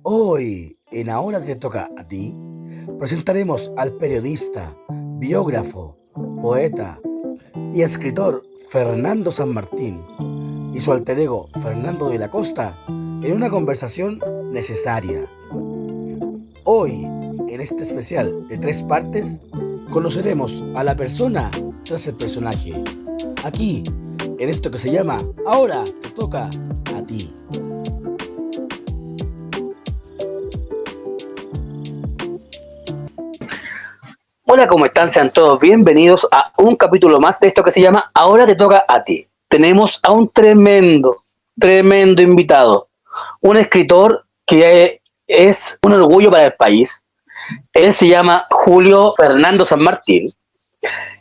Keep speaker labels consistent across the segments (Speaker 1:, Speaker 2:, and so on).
Speaker 1: Hoy, en Ahora te toca a ti, presentaremos al periodista, biógrafo, poeta y escritor Fernando San Martín y su alter ego Fernando de la Costa en una conversación necesaria. Hoy, en este especial de 3 partes, conoceremos a la persona tras el personaje. Aquí, en esto que se llama Ahora te toca a ti.
Speaker 2: Hola, ¿cómo están? Sean todos bienvenidos a un capítulo más de esto que se llama Ahora te toca a ti. Tenemos a un tremendo invitado, un escritor que es un orgullo para el país. Él se llama Julio Fernando San Martín.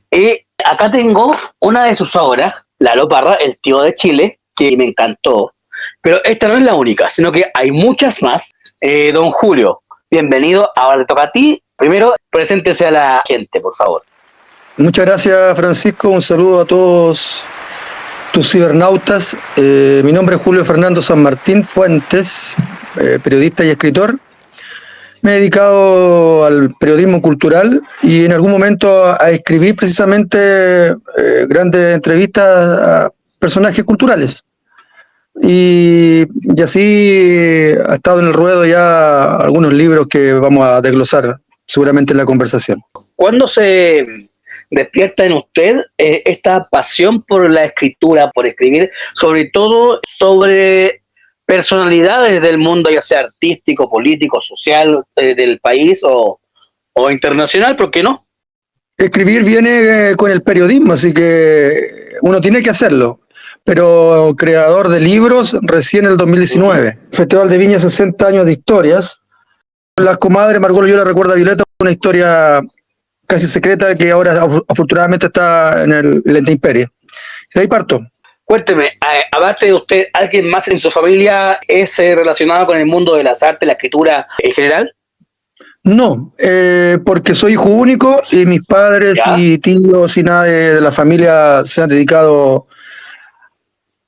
Speaker 2: Y acá tengo una de sus obras, Lalo Parra, El tío de Chile, que me encantó. Pero esta no es la única, sino que hay muchas más. Don Julio, bienvenido, ahora te toca a ti. Primero, preséntese a la gente, por favor.
Speaker 3: Muchas gracias, Francisco. Un saludo a todos tus cibernautas. Mi nombre es Julio Fernando San Martín Fuentes, periodista y escritor. Me he dedicado al periodismo cultural y en algún momento a escribir precisamente grandes entrevistas a personajes culturales. Y así ha estado en el ruedo ya algunos libros que vamos a desglosar seguramente en la conversación.
Speaker 2: ¿Cuándo se despierta en usted esta pasión por la escritura, por escribir, sobre todo sobre personalidades del mundo, ya sea artístico, político, social, del país o internacional? ¿Por qué no?
Speaker 3: Escribir viene con el periodismo, así que uno tiene que hacerlo. Pero creador de libros recién en el 2019. Festival de Viña 60 años de historias. Las comadres, Margot Loyola recuerda a Violeta, una historia casi secreta que ahora afortunadamente está en el Intemperie. De ahí parto.
Speaker 2: Cuénteme, aparte de usted, ¿alguien más en su familia es relacionado con el mundo de las artes, la escritura en general?
Speaker 3: No, porque soy hijo único y mis padres y tíos y nada de la familia se han dedicado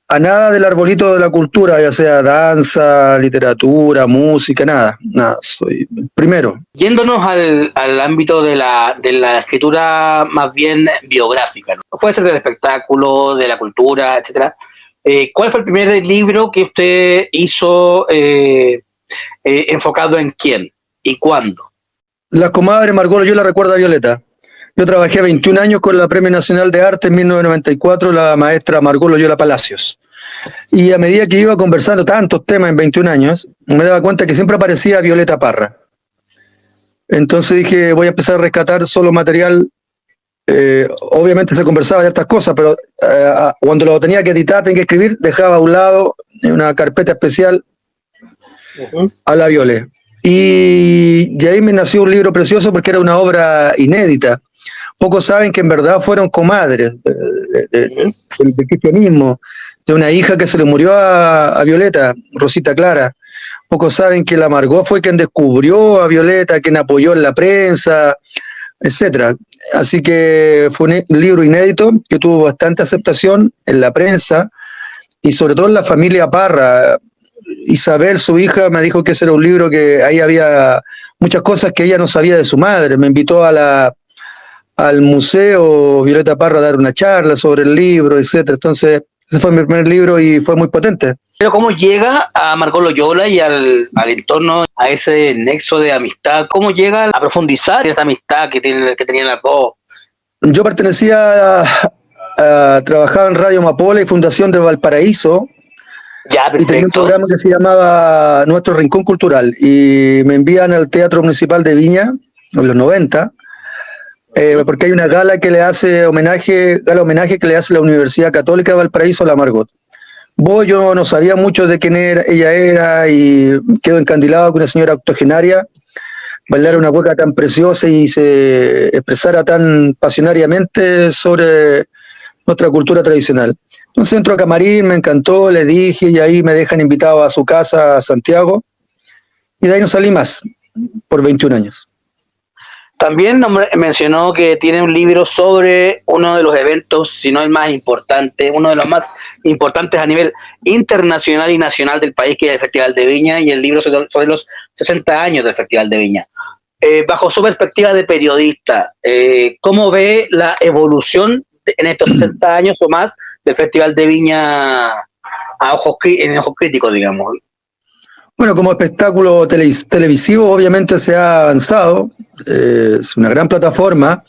Speaker 3: a nada del arbolito de la cultura, ya sea danza, literatura, música, nada, soy el primero.
Speaker 2: Yéndonos al ámbito de la escritura más bien biográfica, ¿no? Puede ser del espectáculo, de la cultura, etcétera. ¿Cuál fue el primer libro que usted hizo enfocado en quién y cuándo?
Speaker 3: La comadre Margot Loyola recuerda a Violeta. Yo trabajé 21 años con la Premio Nacional de Arte en 1994, la maestra Margot Loyola Palacios. Y a medida que iba conversando tantos temas en 21 años, me daba cuenta que siempre aparecía Violeta Parra. Entonces dije, voy a empezar a rescatar solo material. Obviamente se conversaba de estas cosas, pero cuando lo tenía que editar, tenía que escribir, dejaba a un lado en una carpeta especial a la Viole. Y ahí me nació un libro precioso porque era una obra inédita. Pocos saben que en verdad fueron comadres del cristianismo, de una hija que se le murió a Violeta, Rosita Clara. Pocos saben que la Margot fue quien descubrió a Violeta, quien apoyó en la prensa, etcétera. Así que fue un libro inédito que tuvo bastante aceptación en la prensa y sobre todo en la familia Parra. Isabel, su hija, me dijo que ese era un libro que ahí había muchas cosas que ella no sabía de su madre. Me invitó al museo Violeta Parra a dar una charla sobre el libro, etcétera. Entonces, ese fue mi primer libro y fue muy potente.
Speaker 2: Pero ¿cómo llega a Margot Loyola y al entorno, a ese nexo de amistad? ¿Cómo llega a profundizar esa amistad que tenían las dos?
Speaker 3: Yo trabajaba en Radio Amapola y Fundación de Valparaíso.
Speaker 2: Ya, perfecto.
Speaker 3: Y tenía un programa que se llamaba Nuestro Rincón Cultural y me envían al Teatro Municipal de Viña en los 90 porque hay una gala homenaje que le hace la Universidad Católica de Valparaíso a la Margot. Yo no sabía mucho de quién ella era y quedo encandilado con una señora octogenaria bailar una cueca tan preciosa y se expresara tan pasionariamente sobre nuestra cultura tradicional. Entonces entro a camarín, me encantó, le dije y ahí me dejan invitado a su casa a Santiago y de ahí no salí más por 21 años.
Speaker 2: También mencionó que tiene un libro sobre uno de los eventos, si no el más importante, uno de los más importantes a nivel internacional y nacional del país, que es el Festival de Viña, y el libro sobre los 60 años del Festival de Viña. Bajo su perspectiva de periodista, ¿cómo ve la evolución en estos 60 años o más del Festival de Viña en ojos críticos, digamos?
Speaker 3: Bueno, como espectáculo televisivo obviamente se ha avanzado, es una gran plataforma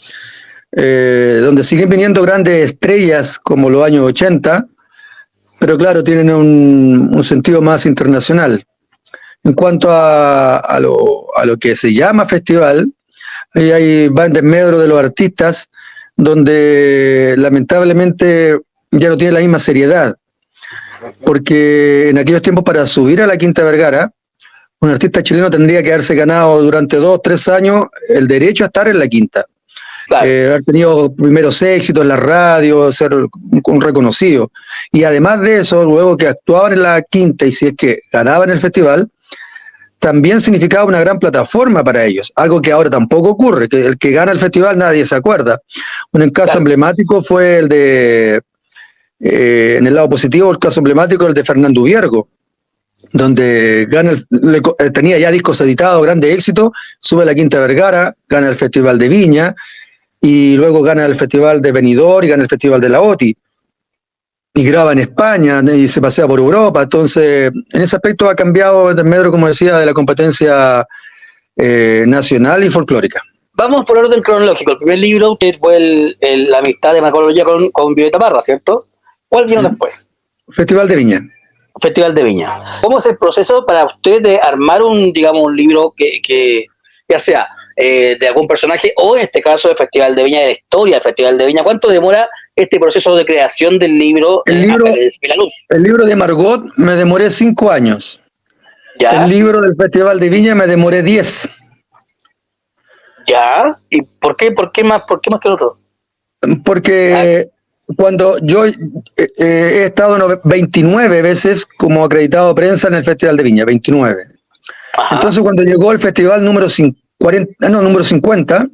Speaker 3: donde siguen viniendo grandes estrellas como los años 80, pero claro, tienen un sentido más internacional. En cuanto a lo que se llama festival, ahí va en desmedro de los artistas, donde lamentablemente ya no tiene la misma seriedad. Porque en aquellos tiempos, para subir a la Quinta Vergara, un artista chileno tendría que haberse ganado durante 2 o 3 años el derecho a estar en la Quinta. Claro. Haber tenido primeros éxitos en la radio, ser un reconocido. Y además de eso, luego que actuaban en la Quinta y si es que ganaban el festival, también significaba una gran plataforma para ellos, algo que ahora tampoco ocurre, que el que gana el festival nadie se acuerda. Un caso emblemático fue el de... en el lado positivo, el caso emblemático es el de Fernando Viergo, donde tenía ya discos editados, grande éxito, sube a la Quinta Vergara, gana el Festival de Viña, y luego gana el Festival de Benidorm y gana el Festival de la OTI, y graba en España, y se pasea por Europa. Entonces, en ese aspecto ha cambiado el desmedro, como decía, de la competencia nacional y folclórica.
Speaker 2: Vamos por orden cronológico. El primer libro fue La amistad de Marcelo Loyola con Violeta Parra, ¿cierto? ¿Cuál vino después?
Speaker 3: Festival de Viña.
Speaker 2: Festival de Viña. ¿Cómo es el proceso para usted de armar un libro que ya sea de algún personaje o en este caso del Festival de Viña, de la historia del Festival de Viña? ¿Cuánto demora este proceso de creación del libro?
Speaker 3: El libro de Margot me demoré 5 años. ¿Ya? El libro del Festival de Viña me demoré 10.
Speaker 2: ¿Ya? ¿Y por qué más que el otro?
Speaker 3: Porque cuando yo he estado 29 veces como acreditado de prensa en el Festival de Viña, 29. Ajá. Entonces cuando llegó el festival número 50,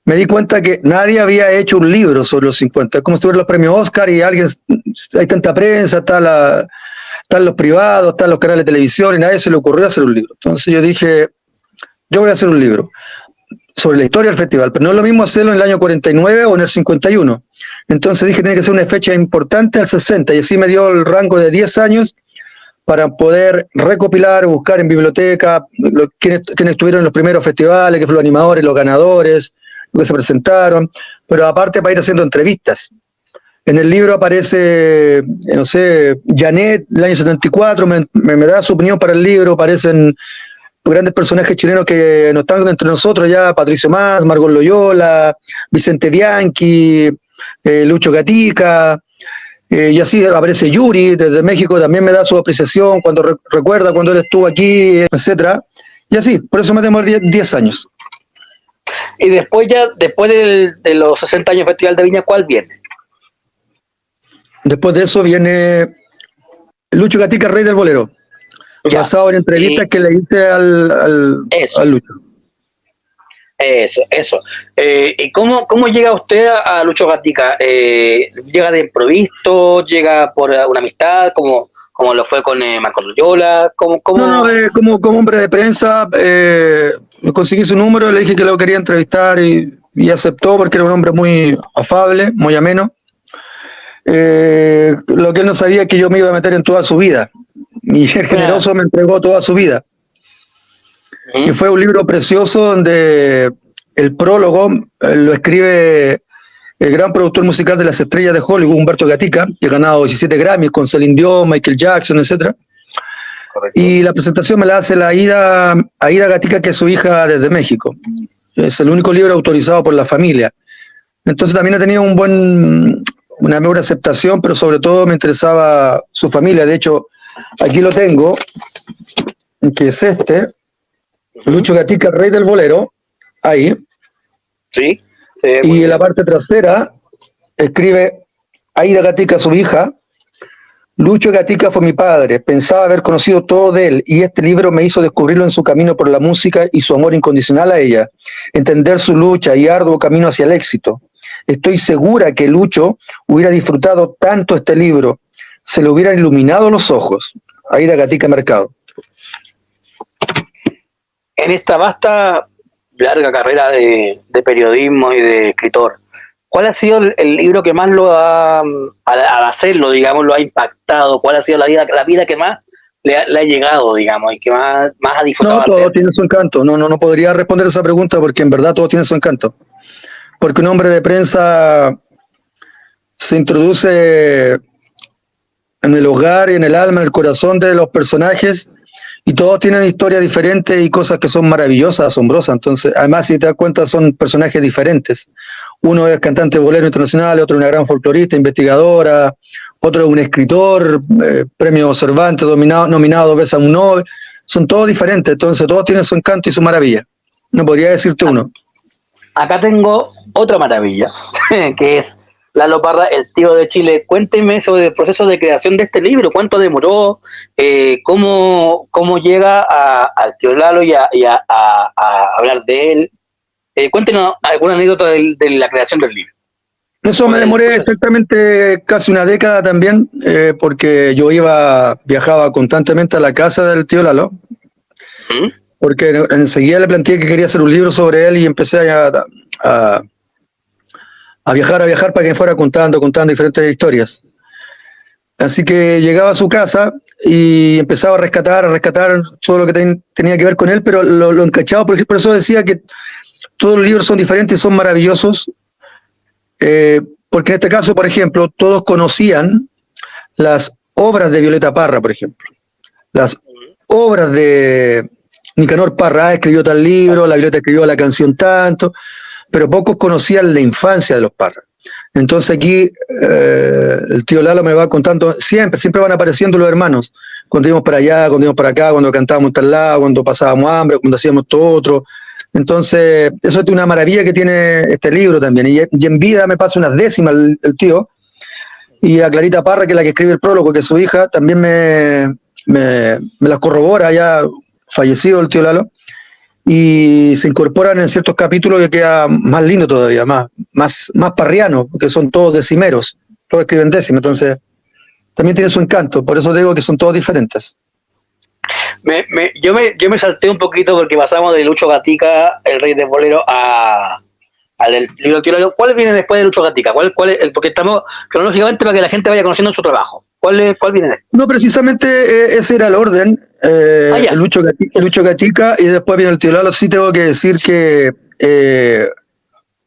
Speaker 3: me di cuenta que nadie había hecho un libro sobre los 50. Es como si tuvieran los premios Oscar y hay tanta prensa, están los privados, están los canales de televisión y nadie se le ocurrió hacer un libro. Entonces yo dije, yo voy a hacer un libro sobre la historia del festival, pero no es lo mismo hacerlo en el año 49 o en el 51. Entonces dije que tenía que ser una fecha importante al 60, y así me dio el rango de 10 años para poder recopilar, buscar en biblioteca quienes estuvieron en los primeros festivales, que fueron los animadores, los ganadores, los que se presentaron, pero aparte para ir haciendo entrevistas. En el libro aparece, no sé, Janet, del año 74, me da su opinión para el libro, aparecen grandes personajes chilenos que no están entre nosotros ya, Patricio Mas, Margot Loyola, Vicente Bianchi, Lucho Gatica, y así aparece Yuri desde México, también me da su apreciación cuando recuerda cuando él estuvo aquí, etcétera. Y así, por eso me demoré 10 años.
Speaker 2: Y después de los 60 años del Festival de Viña, ¿cuál viene?
Speaker 3: Después de eso viene Lucho Gatica, Rey del Bolero. Basado en entrevistas que le hice al Lucho.
Speaker 2: Eso. ¿Y cómo llega usted a Lucho Gatica? ¿Llega de improviso? ¿Llega por una amistad? ¿Cómo lo fue con Marco Loyola?
Speaker 3: No, como hombre de prensa, conseguí su número, le dije que lo quería entrevistar y aceptó porque era un hombre muy afable, muy ameno. Lo que él no sabía es que yo me iba a meter en toda su vida. Mi ser generoso me entregó toda su vida. Y fue un libro precioso donde el prólogo lo escribe el gran productor musical de las estrellas de Hollywood, Humberto Gatica, que ha ganado 17 Grammys con Celine Dion, Michael Jackson, etc. Correcto. Y la presentación me la hace Aida Gatica, que es su hija desde México. Es el único libro autorizado por la familia. Entonces también ha tenido una mejor aceptación, pero sobre todo me interesaba su familia. De hecho, aquí lo tengo, que es Lucho Gatica, Rey del Bolero, ahí.
Speaker 2: Sí.
Speaker 3: Y en la parte trasera escribe Aida Gatica, su hija, Lucho Gatica fue mi padre, pensaba haber conocido todo de él y este libro me hizo descubrirlo en su camino por la música y su amor incondicional a ella, entender su lucha y arduo camino hacia el éxito. Estoy segura que Lucho hubiera disfrutado tanto este libro, se le hubieran iluminado los ojos. Aida Gatica Mercado.
Speaker 2: En esta vasta, larga carrera de periodismo y de escritor, ¿cuál ha sido el libro que más lo ha, al hacerlo, digamos, lo ha impactado? ¿Cuál ha sido la vida que más le ha llegado, digamos, y que más ha disfrutado?
Speaker 3: No, todo tiene su encanto. No podría responder esa pregunta porque en verdad todo tiene su encanto. Porque un hombre de prensa se introduce en el hogar y en el alma, en el corazón de los personajes y todos tienen historias diferentes y cosas que son maravillosas, asombrosas. Entonces, además, si te das cuenta, son personajes diferentes. Uno es cantante bolero internacional, otro una gran folclorista, investigadora, otro es un escritor, premio Cervantes, nominado 2 veces a un Nobel. Son todos diferentes, entonces todos tienen su encanto y su maravilla. No podría decirte uno.
Speaker 2: Acá tengo otra maravilla, que es Lalo Parra, el tío de Chile. Cuénteme sobre el proceso de creación de este libro, cuánto demoró, cómo llega al tío Lalo y a hablar de él. Cuéntenos alguna anécdota de la creación del libro.
Speaker 3: Eso me demoré exactamente casi una década también, porque yo viajaba constantemente a la casa del tío Lalo, porque enseguida le planteé que quería hacer un libro sobre él y empecé a viajar para que me fuera contando diferentes historias. Así que llegaba a su casa y empezaba a rescatar todo lo que tenía que ver con él, pero lo encachaba, por eso decía que todos los libros son diferentes y son maravillosos, porque en este caso, por ejemplo, todos conocían las obras de Violeta Parra, por ejemplo. Las obras de Nicanor Parra, escribió tal libro, la Violeta escribió la canción tanto, pero pocos conocían la infancia de los Parra. Entonces aquí el tío Lalo me va contando, siempre van apareciendo los hermanos, cuando íbamos para allá, cuando íbamos para acá, cuando cantábamos tal lado, cuando pasábamos hambre, cuando hacíamos todo otro. Entonces, eso es una maravilla que tiene este libro también. Y en vida me pasa unas décimas el tío, y a Clarita Parra, que es la que escribe el prólogo, que es su hija, también me las corrobora, ya fallecido el tío Lalo, y se incorporan en ciertos capítulos que queda más lindo todavía, más parriano, porque son todos decimeros, todos escriben décimas, entonces también tiene su encanto, por eso digo que son todos diferentes.
Speaker 2: Yo me salté un poquito porque pasamos de Lucho Gatica, el rey del bolero, al del libro Tío Lalo. ¿Cuál viene después de Lucho Gatica? ¿Cuál es porque estamos cronológicamente para que la gente vaya conociendo su trabajo? ¿Cuál viene después?
Speaker 3: No, precisamente ese era el orden. Lucho Gatica y después viene el Tío Lalo. Sí tengo que decir que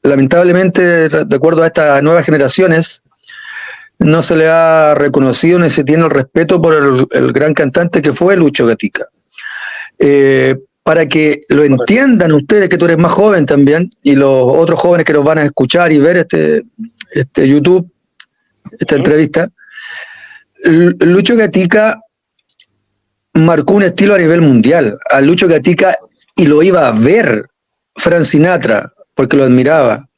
Speaker 3: lamentablemente, de acuerdo a estas nuevas generaciones, no se le ha reconocido ni se tiene el respeto por el gran cantante que fue Lucho Gatica. Para que lo entiendan ustedes, que tú eres más joven también, y los otros jóvenes que nos van a escuchar y ver este YouTube, esta entrevista, Lucho Gatica marcó un estilo a nivel mundial. A Lucho Gatica, y lo iba a ver Frank Sinatra, porque lo admiraba.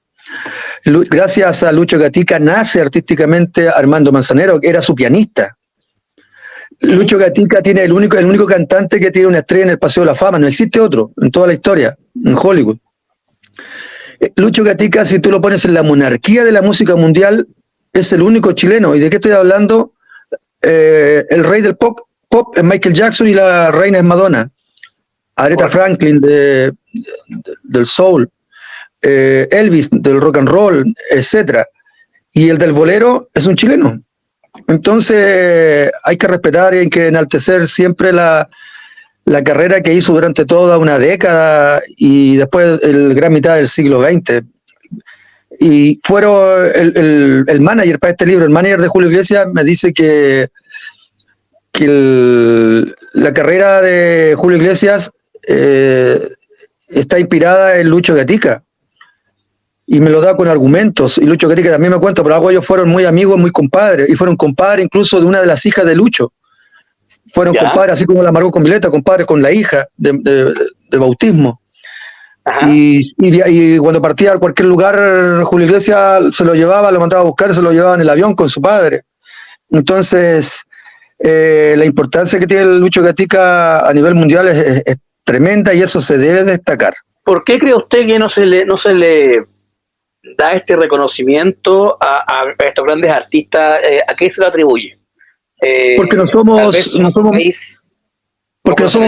Speaker 3: Gracias a Lucho Gatica nace artísticamente Armando Manzanero, que era su pianista. Lucho Gatica tiene el único cantante que tiene una estrella en el Paseo de la Fama, no existe otro en toda la historia, en Hollywood. Lucho Gatica, si tú lo pones en la monarquía de la música mundial, es el único chileno. ¿Y de qué estoy hablando? El rey del pop es Michael Jackson y la reina es Madonna. Aretha Franklin del soul. Elvis del rock and roll, etcétera, y el del bolero es un chileno. Entonces hay que respetar y hay que enaltecer siempre la carrera que hizo durante toda una década y después el gran mitad del siglo XX. Y fueron el manager para este libro, el manager de Julio Iglesias, me dice que la carrera de Julio Iglesias está inspirada en Lucho Gatica. Y me lo da con argumentos, y Lucho Gatica también me cuenta, pero ellos fueron muy amigos, muy compadres, y fueron compadres incluso de una de las hijas de Lucho. Fueron compadres, así como la Margot con Violeta, compadres con la hija de bautismo. Y cuando partía a cualquier lugar, Julio Iglesias se lo llevaba, lo mandaba a buscar, se lo llevaba en el avión con su padre. Entonces, la importancia que tiene el Lucho Gatica a nivel mundial es tremenda y eso se debe destacar.
Speaker 2: ¿Por qué cree usted que no se le da este reconocimiento a estos grandes artistas? ¿A qué se lo atribuye?
Speaker 3: Porque no somos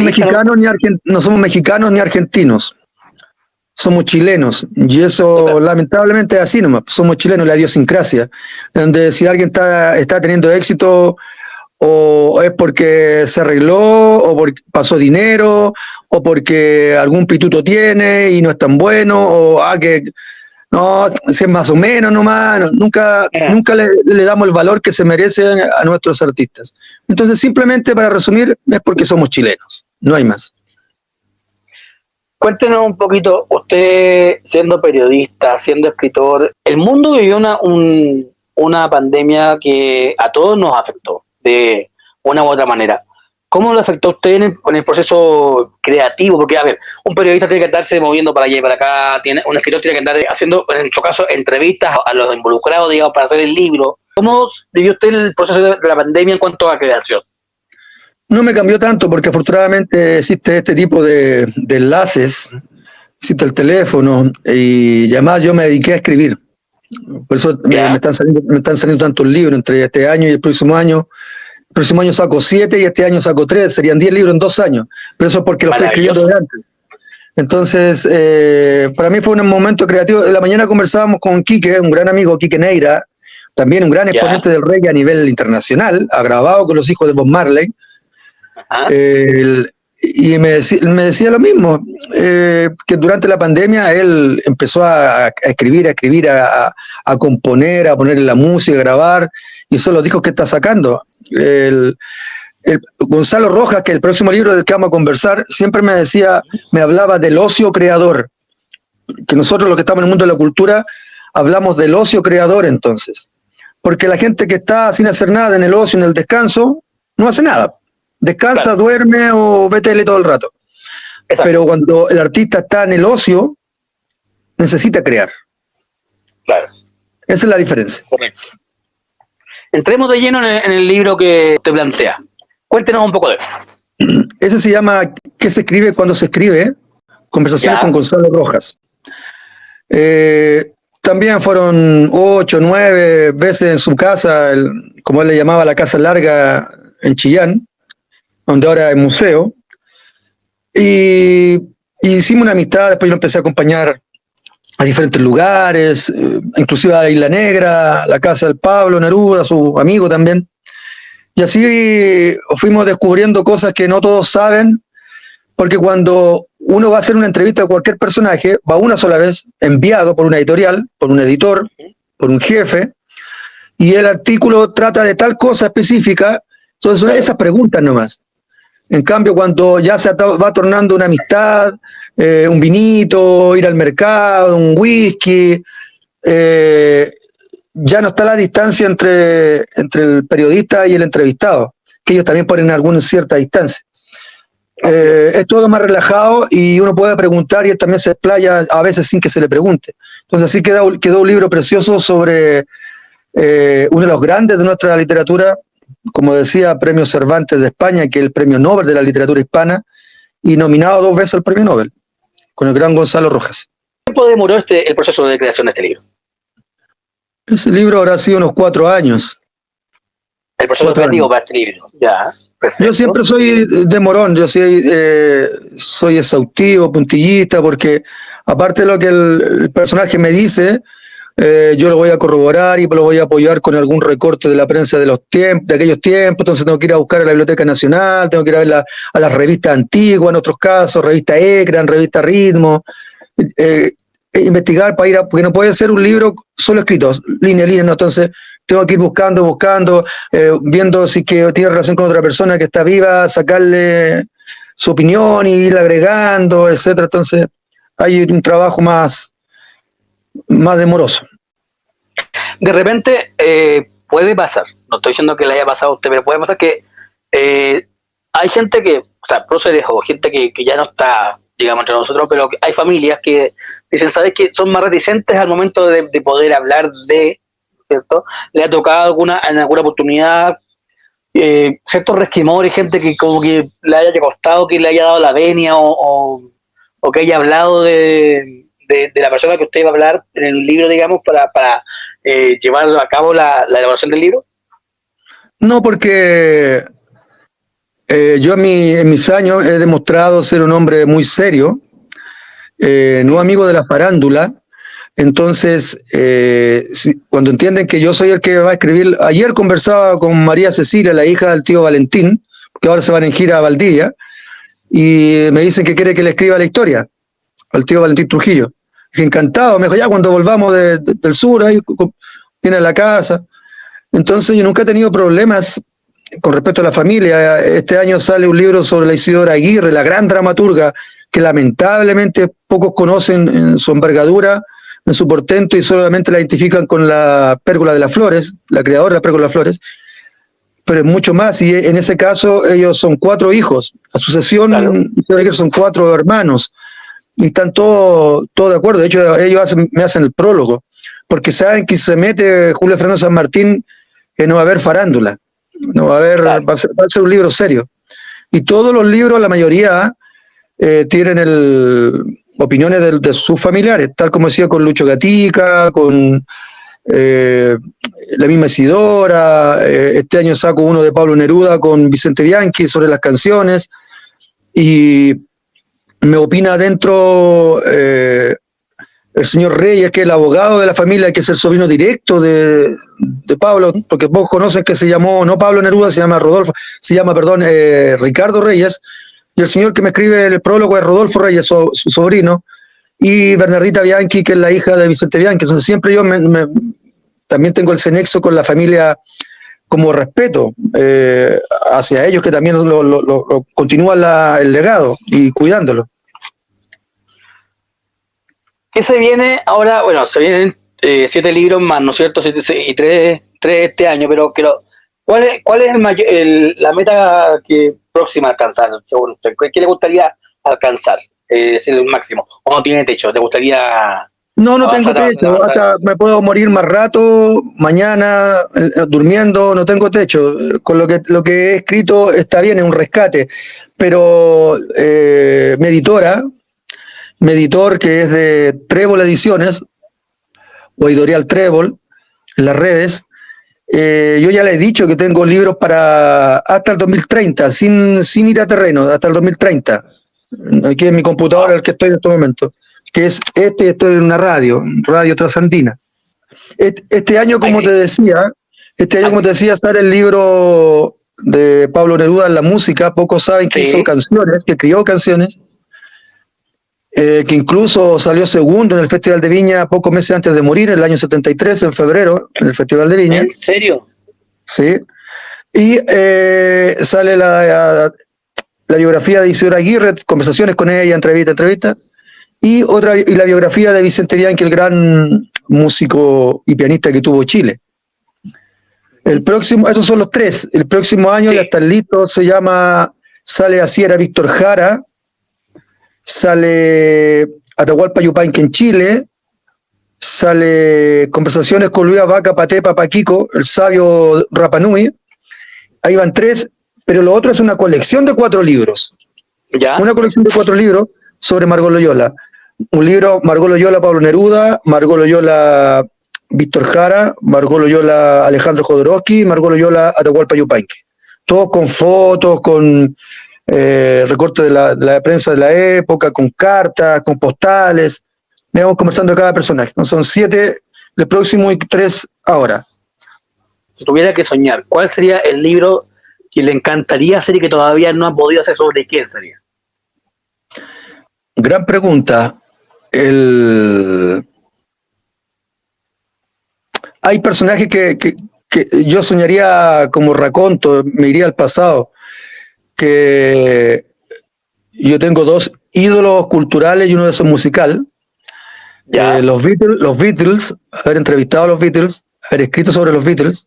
Speaker 3: mexicanos no somos mexicanos ni argentinos. Somos chilenos, y eso lamentablemente es así nomás, somos chilenos, la idiosincrasia, donde si alguien está teniendo éxito, o es porque se arregló, o porque pasó dinero, o porque algún pituto tiene y no es tan bueno, o que no, si es más o menos nomás, nunca le damos el valor que se merecen a nuestros artistas. Entonces, simplemente para resumir, es porque somos chilenos, no hay más.
Speaker 2: Cuéntenos un poquito, usted siendo periodista, siendo escritor, el mundo vivió una pandemia que a todos nos afectó de una u otra manera. ¿Cómo lo afectó a usted en el proceso creativo? Porque, a ver, un periodista tiene que estarse moviendo para allá y para acá, un escritor tiene que andar haciendo, en su caso, entrevistas a los involucrados, digamos, para hacer el libro. ¿Cómo vivió usted el proceso de la pandemia en cuanto a creación?
Speaker 3: No me cambió tanto porque afortunadamente existe este tipo de enlaces, existe el teléfono y además yo me dediqué a escribir. Por eso me están saliendo tantos libros entre este año y el próximo año. El próximo año saco 7 y este año saco 3, serían 10 libros en 2 años. Pero eso es porque lo estoy escribiendo de antes. Entonces, para mí fue un momento creativo. En la mañana conversábamos con Quique, un gran amigo, Quique Neira, también un gran exponente del reggae a nivel internacional, ha grabado con los hijos de Bob Marley. Y me decía lo mismo, que durante la pandemia él empezó a escribir, a componer, a poner la música, a grabar, y son los discos que está sacando. Gonzalo Rojas, que el próximo libro del que vamos a conversar, siempre me hablaba del ocio creador, que nosotros los que estamos en el mundo de la cultura hablamos del ocio creador entonces, porque la gente que está sin hacer nada en el ocio, en el descanso, no hace nada. Descansa, duerme o ve tele todo el rato. Exacto. Pero cuando el artista está en el ocio, necesita crear.
Speaker 2: Claro.
Speaker 3: Esa es la diferencia.
Speaker 2: Correcto. Entremos de lleno en el libro que te plantea. Cuéntenos un poco de eso.
Speaker 3: Ese se llama ¿Qué se escribe cuando se escribe? Conversaciones con Gonzalo Rojas. También fueron 8, 9 veces en su casa, como él le llamaba la casa larga en Chillán, donde ahora es museo, y hicimos una amistad. Después yo lo empecé a acompañar a diferentes lugares, inclusive a Isla Negra, la casa del Pablo Neruda, su amigo también, y así fuimos descubriendo cosas que no todos saben, porque cuando uno va a hacer una entrevista a cualquier personaje, va una sola vez, enviado por una editorial, por un editor, por un jefe, y el artículo trata de tal cosa específica. Entonces son esas preguntas nomás. En cambio, cuando ya se va tornando una amistad, un vinito, ir al mercado, un whisky, ya no está la distancia entre el periodista y el entrevistado, que ellos también ponen alguna cierta distancia. Es todo más relajado y uno puede preguntar y él también se explaya a veces sin que se le pregunte. Entonces así quedó un libro precioso sobre uno de los grandes de nuestra literatura, como decía, Premio Cervantes de España, que es el premio Nobel de la literatura hispana, y nominado 2 veces al premio Nobel, con el gran Gonzalo Rojas.
Speaker 2: ¿Qué tiempo demoró el proceso de creación de este libro?
Speaker 3: Ese libro habrá sido unos 4 años.
Speaker 2: El proceso creativo para este libro, ya. Perfecto.
Speaker 3: Yo siempre soy demorón, yo soy exhaustivo, puntillista, porque aparte de lo que el personaje me dice, yo lo voy a corroborar y lo voy a apoyar con algún recorte de la prensa de aquellos tiempos. Entonces tengo que ir a buscar a la Biblioteca Nacional, tengo que ir a ver a las revistas antiguas, en otros casos, revista Ecran, revista Ritmo, investigar para porque no puede ser un libro solo escrito, línea a línea, ¿no? Entonces tengo que ir buscando, viendo si que tiene relación con otra persona que está viva, sacarle su opinión y ir agregando, etcétera. Entonces hay un trabajo más demoroso.
Speaker 2: De repente puede pasar, no estoy diciendo que le haya pasado a usted, pero puede pasar que hay gente que, o sea, próceres o gente que ya no está, digamos, entre nosotros, pero hay familias que dicen, ¿sabes qué? Son más reticentes al momento de poder hablar de, ¿cierto? Le ha tocado en alguna oportunidad ciertos resquemores, gente que como que le haya costado, que le haya dado la venia o que haya hablado de la persona que usted va a hablar en el libro, digamos, para llevar a cabo la elaboración del libro?
Speaker 3: No, porque yo en mis años he demostrado ser un hombre muy serio, no amigo de la farándula. Entonces, cuando entienden que yo soy el que va a escribir, ayer conversaba con María Cecilia, la hija del tío Valentín, que ahora se van en gira a Valdivia, y me dicen que quiere que le escriba la historia al tío Valentín Trujillo. Dije, encantado, me dijo, ya cuando volvamos del sur, ahí viene a la casa. Entonces yo nunca he tenido problemas con respecto a la familia. Este año sale un libro sobre la Isidora Aguirre, la gran dramaturga, que lamentablemente pocos conocen en su envergadura, en su portento, y solamente la identifican con la Pérgola de las Flores, la creadora de la Pérgola de las Flores, pero es mucho más, y en ese caso ellos son 4 hijos, la sucesión, claro, son 4 hermanos, y están todos de acuerdo. De hecho ellos me hacen el prólogo, porque saben que si se mete Julio Fernando San Martín, no va a haber farándula, no va a haber, claro, va a ser un libro serio, y todos los libros, la mayoría, tienen opiniones de sus familiares, tal como decía con Lucho Gatica, con la misma Isidora. Este año saco uno de Pablo Neruda con Vicente Bianchi sobre las canciones, y me opina adentro el señor Reyes, que es el abogado de la familia, que es el sobrino directo de Pablo, porque vos conocen que se llamó, no Pablo Neruda, se llama Ricardo Reyes, y el señor que me escribe el prólogo es Rodolfo Reyes, su sobrino, y Bernardita Bianchi, que es la hija de Vicente Bianchi. Entonces siempre yo también tengo ese nexo con la familia, como respeto hacia ellos, que también continúan el legado y cuidándolo.
Speaker 2: ¿Qué se viene ahora? Bueno, se vienen 7 libros más, ¿no es cierto? 7, y 3 este año, pero ¿cuál es la meta próxima a alcanzar? ¿Qué le gustaría alcanzar? Es el máximo. ¿O no tiene techo? ¿Te gustaría...?
Speaker 3: No tengo techo. Hasta me puedo morir más rato, mañana, durmiendo, no tengo techo. Con lo que he escrito está bien, es un rescate. Pero mi editor, que es de Trébol Ediciones, o Editorial Trébol, en las redes, yo ya le he dicho que tengo libros hasta el 2030, sin ir a terreno, hasta el 2030. Aquí en mi computadora, el que estoy en este momento, que es estoy en una radio Trasandina. Este año, como te decía, sale el libro de Pablo Neruda en la música. Pocos saben que hizo canciones, que crió canciones, que incluso salió segundo en el Festival de Viña pocos meses antes de morir, en el año 73, en febrero, en el Festival de Viña.
Speaker 2: ¿En serio?
Speaker 3: Sí. Y sale la biografía de Isidora Aguirre, conversaciones con ella, entrevista, y la biografía de Vicente Bianchi, el gran músico y pianista que tuvo Chile. Esos son los 3. El próximo año ya está listo, sale Así era Víctor Jara, sale Atahualpa Yupanqui en Chile, sale Conversaciones con Luis Vaca, Patepa, Paquico, el sabio Rapanui. Ahí van 3, pero lo otro es una colección de 4 libros.
Speaker 2: ¿Ya?
Speaker 3: Una colección de 4 libros sobre Margot Loyola. Un libro, Margot Loyola, Pablo Neruda, Margot Loyola, Víctor Jara, Margot Loyola, Alejandro Jodorowsky, Margot Loyola, Atahualpa Yupanqui. Todos con fotos, con recortes de la prensa de la época, con cartas, con postales. Vamos conversando de cada personaje. ¿No? Son 7 el próximo y 3 ahora.
Speaker 2: Si tuviera que soñar, ¿cuál sería el libro que le encantaría hacer y que todavía no ha podido hacer? ¿Sobre quién sería?
Speaker 3: Gran pregunta. Hay personajes que yo soñaría como raconto, me iría al pasado, que yo tengo 2 ídolos culturales y uno de esos musical. Los Beatles, haber entrevistado a los Beatles, haber escrito sobre los Beatles,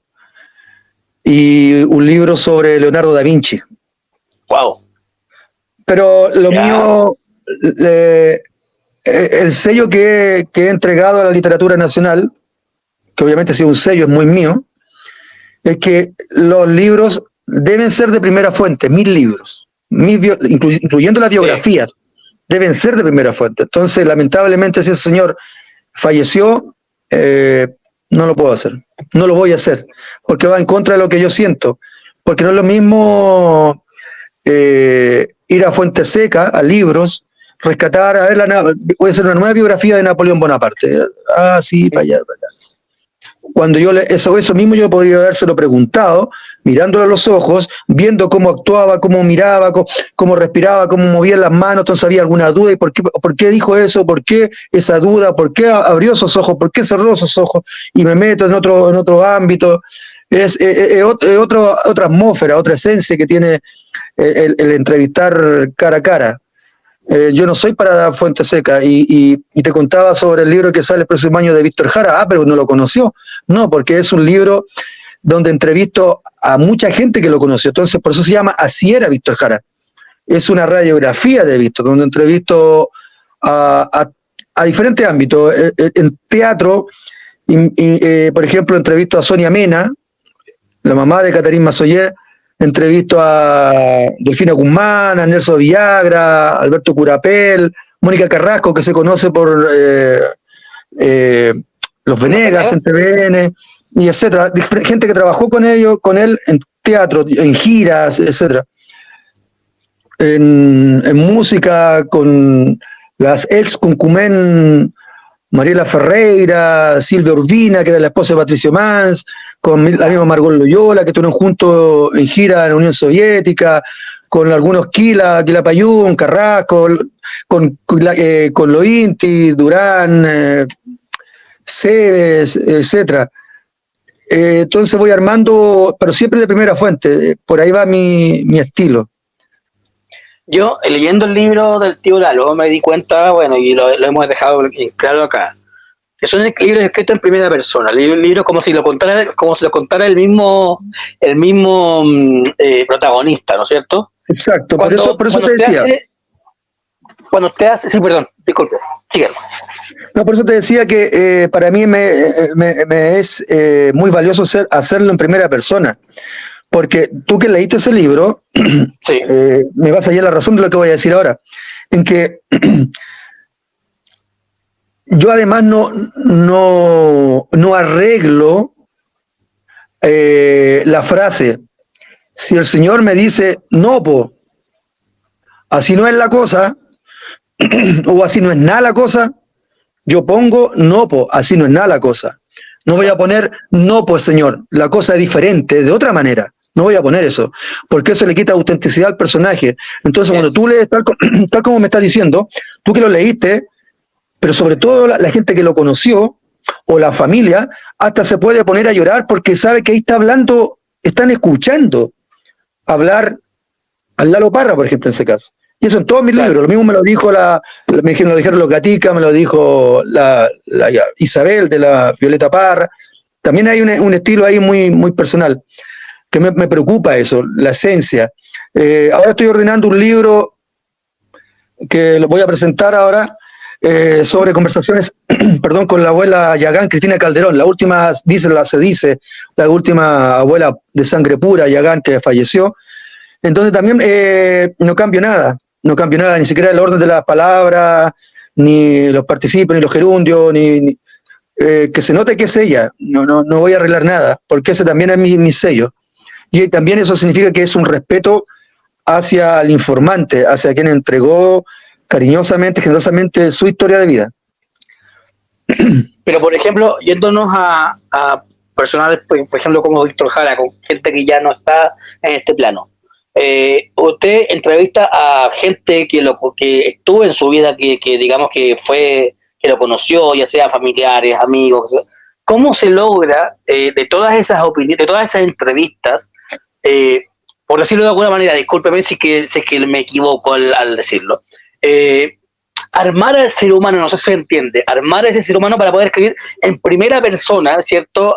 Speaker 3: y un libro sobre Leonardo da Vinci.
Speaker 2: Wow.
Speaker 3: Pero lo mío, el sello que he entregado a la literatura nacional, que obviamente ha sido un sello, es muy mío, es que los libros deben ser de primera fuente, mis libros, incluyendo las biografías, deben ser de primera fuente. Entonces, lamentablemente, si ese señor falleció, no lo puedo hacer, no lo voy a hacer, porque va en contra de lo que yo siento, porque no es lo mismo ir a Fuente Seca, a libros, rescatar, a ver, voy a hacer una nueva biografía de Napoleón Bonaparte. Ah, sí, para allá, para allá. Cuando eso mismo yo podría habérselo preguntado, mirándolo a los ojos, viendo cómo actuaba, cómo miraba, cómo respiraba, cómo movía las manos, entonces había alguna duda, y por qué dijo eso, por qué esa duda, por qué abrió esos ojos, por qué cerró esos ojos, y me meto en otro ámbito. Es otra atmósfera, otra esencia que tiene el entrevistar cara a cara. Yo no soy para Fuente Seca y te contaba sobre el libro que sale el próximo año de Víctor Jara. Ah, pero no lo conoció. No, porque es un libro donde entrevisto a mucha gente que lo conoció. Entonces, por eso se llama Así era Víctor Jara. Es una radiografía de Víctor, donde entrevisto a diferentes ámbitos. En teatro, por ejemplo, entrevisto a Sonia Mena, la mamá de Catherine Massoyer. Entrevisto a Delfina Guzmán, a Nelson Villagra, Alberto Curapel, Mónica Carrasco, que se conoce por Los Venegas en TVN, y etcétera. Gente que trabajó con él en teatro, en giras, etcétera. En música, con las ex Cuncumen Mariela Ferreira, Silvia Urbina, que era la esposa de Patricio Mans, con la misma Margot Loyola, que estuvieron juntos en gira en la Unión Soviética, con algunos Quilapayún, Carrasco, con Lointi, Durán, Cebes, etc. Entonces voy armando, pero siempre de primera fuente, por ahí va mi estilo.
Speaker 2: Yo, leyendo el libro del tío Lalo, me di cuenta, bueno, y lo hemos dejado claro acá, que son libros escritos en primera persona, libros como si lo contara el mismo protagonista, ¿no es cierto?
Speaker 3: Exacto, por eso te decía.
Speaker 2: Cuando te hace, sí, perdón, disculpe, síguelo.
Speaker 3: No, por eso te decía que para mí me es muy valioso hacerlo en primera persona. Porque tú que leíste ese libro, sí. Me vas a hallar la razón de lo que voy a decir ahora, en que yo además no arreglo la frase. Si el Señor me dice, no, po, así no es la cosa, o así no es nada la cosa, yo pongo, no, po, así no es nada la cosa. No voy a poner, no, pues Señor, la cosa es diferente, de otra manera. No voy a poner eso, porque eso le quita autenticidad al personaje. Entonces, cuando tú lees tal como me estás diciendo, tú que lo leíste, pero sobre todo la gente que lo conoció, o la familia, hasta se puede poner a llorar porque sabe que ahí está hablando, están escuchando hablar al Lalo Parra, por ejemplo, en ese caso. Y eso en todos mis libros. Lo mismo me lo dijo me lo dijeron los Gatica, me lo dijo la Isabel de la Violeta Parra. También hay un estilo ahí muy, muy personal, que me preocupa eso, la esencia. Ahora estoy ordenando un libro que lo voy a presentar ahora sobre conversaciones perdón, con la abuela Yagán, Cristina Calderón, la última, se dice, la última abuela de sangre pura, Yagán, que falleció. Entonces también no cambio nada, ni siquiera el orden de las palabras, ni los participos, ni los gerundios, que se note que es ella. No voy a arreglar nada, porque ese también es mi sello. Y también eso significa que es un respeto hacia el informante, hacia quien entregó cariñosamente, generosamente su historia de vida.
Speaker 2: Pero, por ejemplo, yéndonos a personajes, por ejemplo, como Víctor Jara, con gente que ya no está en este plano, usted entrevista a gente que estuvo en su vida, que digamos que lo conoció, ya sea familiares, amigos. ¿Cómo se logra de todas esas opiniones, de todas esas entrevistas, por decirlo de alguna manera, discúlpeme si es que me equivoco al decirlo, armar al ser humano, no sé si se entiende, armar a ese ser humano para poder escribir en primera persona, ¿cierto?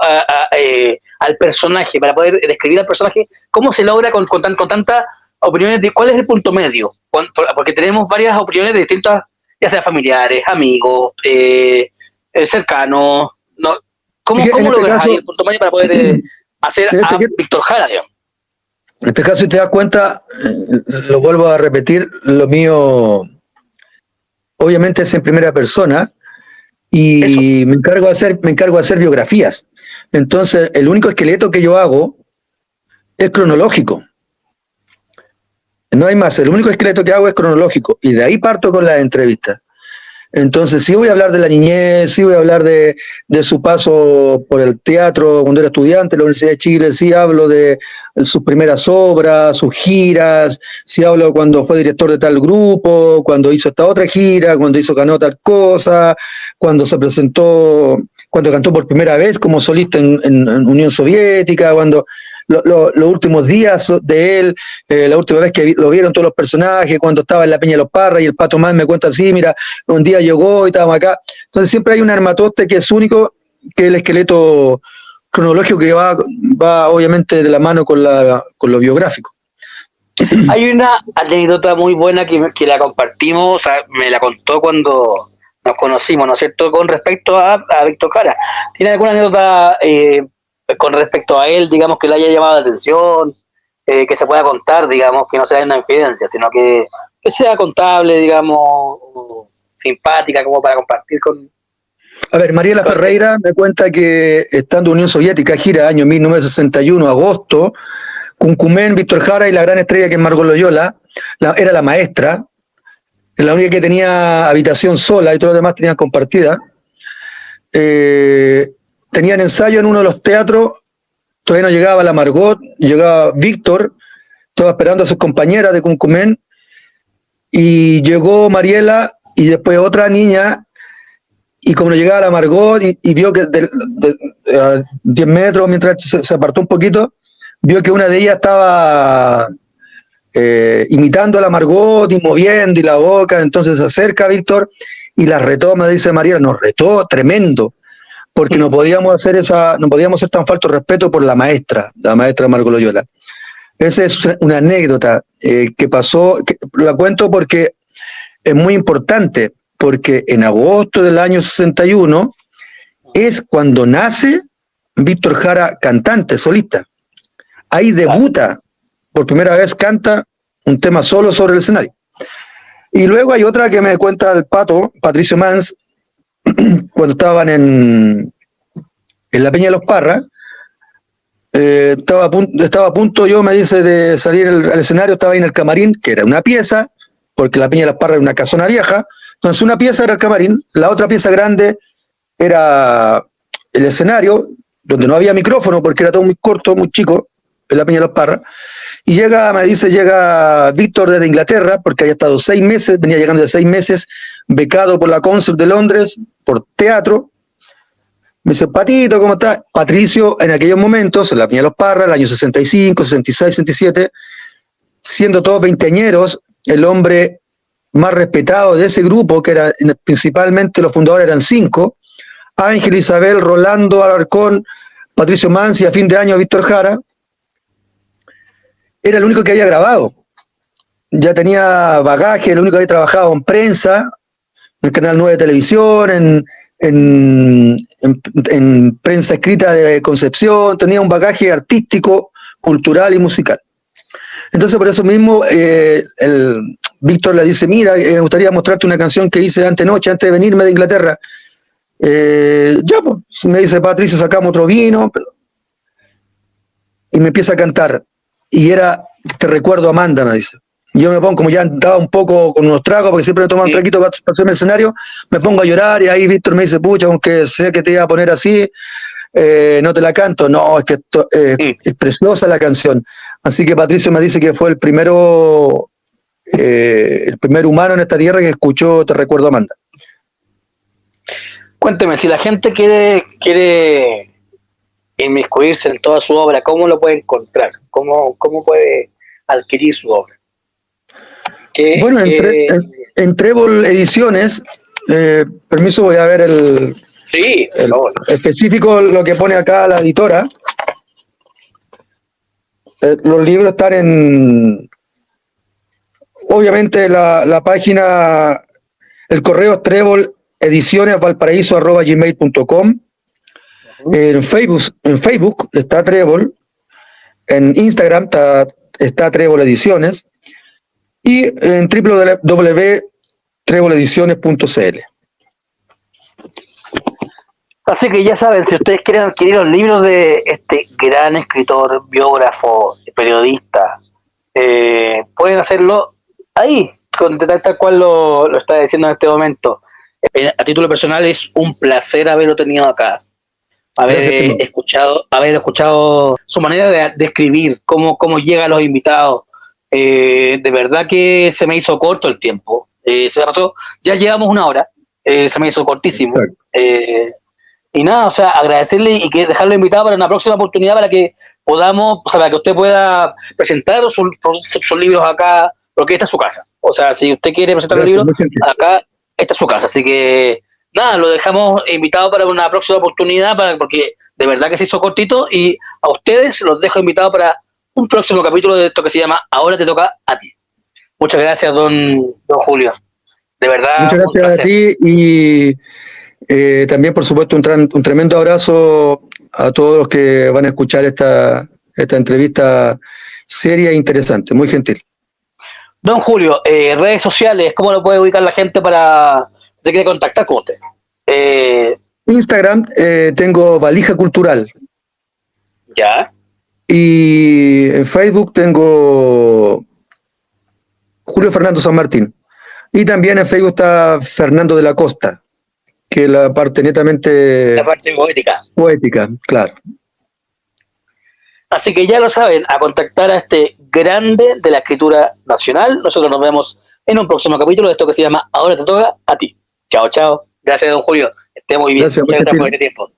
Speaker 2: Al personaje, para poder describir al personaje, ¿cómo se logra con tantas opiniones? ¿Cuál es el punto medio? Porque tenemos varias opiniones de distintas, ya sea familiares, amigos, cercanos, ¿no? ¿Cómo logras ahí el punto medio para poder hacer a Víctor Jara, digamos?
Speaker 3: En este caso, si te das cuenta, lo vuelvo a repetir, lo mío obviamente es en primera persona y me encargo de hacer biografías. Entonces, el único esqueleto que yo hago es cronológico. No hay más, el único esqueleto que hago es cronológico y de ahí parto con las entrevistas. Entonces, sí voy a hablar de la niñez, sí voy a hablar de su paso por el teatro cuando era estudiante en la Universidad de Chile, sí hablo de sus primeras obras, sus giras, sí hablo cuando fue director de tal grupo, cuando hizo esta otra gira, cuando ganó tal cosa, cuando se presentó, cuando cantó por primera vez como solista en Unión Soviética, cuando los últimos días de él, la última vez que lo vieron todos los personajes, cuando estaba en la Peña de los Parras y el Pato Más me cuenta así, mira, un día llegó y estábamos acá. Entonces siempre hay un armatoste que es único, que es el esqueleto cronológico que va obviamente de la mano con lo biográfico.
Speaker 2: Hay una anécdota muy buena que la compartimos, o sea, me la contó cuando nos conocimos, ¿no es cierto?, con respecto a Víctor Jara. ¿Tiene alguna anécdota con respecto a él, digamos, que le haya llamado la atención, que se pueda contar, digamos, que no sea una infidencia, sino que sea contable, digamos, simpática, como para compartir con...
Speaker 3: A ver, Mariela Ferreira me cuenta que estando en Unión Soviética, gira año 1961, agosto, Cuncumén, Víctor Jara y la gran estrella que es Margot Loyola, era la maestra, la única que tenía habitación sola y todos los demás tenían compartida. Tenían ensayo en uno de los teatros, todavía no llegaba la Margot, llegaba Víctor, estaba esperando a sus compañeras de Cuncumén, y llegó Mariela y después otra niña, y como no llegaba la Margot y vio que a 10 metros, mientras se apartó un poquito, vio que una de ellas estaba imitando a la Margot y moviendo y la boca, entonces se acerca a Víctor y la retó, me dice Mariela, nos retó tremendo, porque no podíamos ser tan falto de respeto por la maestra Margot Loyola. Esa es una anécdota que pasó, que la cuento porque es muy importante, porque en agosto del año 61 es cuando nace Víctor Jara cantante, solista. Ahí debuta, por primera vez canta un tema solo sobre el escenario. Y luego hay otra que me cuenta el Patricio Mans, cuando estaban en la Peña de los Parras, estaba a punto, yo me dice, de salir al escenario, estaba ahí en el camarín, que era una pieza, porque la Peña de las Parras era una casona vieja, entonces una pieza era el camarín, la otra pieza grande era el escenario, donde no había micrófono, porque era todo muy corto, muy chico, en la Peña de las Parras, y llega Víctor desde Inglaterra, porque había estado 6 meses, venía llegando de 6 meses, becado por la Consort de Londres, por teatro. Me dice, Patito, ¿cómo estás? Patricio, en aquellos momentos, en la Peña de los Parras, el año 65, 66, 67, siendo todos veinteañeros, el hombre más respetado de ese grupo, que era principalmente los fundadores eran 5, Ángel, Isabel, Rolando, Alarcón, Patricio Mansi, a fin de año Víctor Jara, era el único que había grabado. Ya tenía bagaje, el único que había trabajado en prensa, en el Canal 9 de televisión, en prensa escrita de Concepción, tenía un bagaje artístico, cultural y musical. Entonces, por eso mismo, el Víctor le dice, mira, me gustaría mostrarte una canción que hice antenoche, antes de venirme de Inglaterra. Ya, pues, me dice Patricio, sacamos otro vino, y me empieza a cantar. Y era Te recuerdo, Amanda, me dice. Yo me pongo, como ya andaba un poco con unos tragos, porque siempre me tomaba un traguito para hacerme el escenario, me pongo a llorar y ahí Víctor me dice, pucha, aunque sé que te iba a poner así, no te la canto. No, es que es preciosa la canción. Así que Patricio me dice que fue el primer humano en esta tierra que escuchó Te recuerdo, Amanda.
Speaker 2: Cuénteme, si la gente quiere inmiscuirse en toda su obra, ¿cómo lo puede encontrar? ¿Cómo puede adquirir su obra?
Speaker 3: Bueno, en Trébol Ediciones, permiso, voy a ver el específico, lo que pone acá la editora. Los libros están obviamente la página, el correo es treboledicionesvalparaíso@gmail.com. En Facebook está Trébol, en Instagram está está Trébol Ediciones, y en www.trebolediciones.cl.
Speaker 2: Así que ya saben, si ustedes quieren adquirir los libros de este gran escritor, biógrafo, periodista, pueden hacerlo ahí, tal cual lo está diciendo en este momento. A título personal es un placer haberlo tenido acá, haber escuchado su manera de escribir, cómo llega a los invitados. De verdad que se me hizo corto el tiempo. Se pasó, ya llevamos una hora, se me hizo cortísimo. Y nada, o sea, agradecerle y que dejarlo invitado para una próxima oportunidad para que podamos, o sea, para que usted pueda presentar sus libros acá, porque esta es su casa. O sea, si usted quiere presentar los libros, acá esta es su casa. Así que nada, lo dejamos invitado para una próxima oportunidad, porque de verdad que se hizo cortito, y a ustedes los dejo invitados para un próximo capítulo de esto que se llama Ahora te toca a ti. Muchas gracias, don Julio. De verdad.
Speaker 3: Muchas gracias a ti, y también, por supuesto, un tremendo abrazo a todos los que van a escuchar esta entrevista seria e interesante, muy gentil.
Speaker 2: Don Julio, redes sociales, ¿cómo lo puede ubicar la gente para si se quiere contactar con usted?
Speaker 3: Instagram, tengo Valija Cultural.
Speaker 2: Ya.
Speaker 3: Y en Facebook tengo Julio Fernando San Martín. Y también en Facebook está Fernando de la Costa, que es la parte netamente...
Speaker 2: La parte poética.
Speaker 3: Poética, claro.
Speaker 2: Así que ya lo saben, a contactar a este grande de la escritura nacional. Nosotros nos vemos en un próximo capítulo de esto que se llama Ahora te toca a ti. Chao, chao. Gracias, don Julio. Esté muy bien.
Speaker 3: Gracias
Speaker 2: por este tiempo.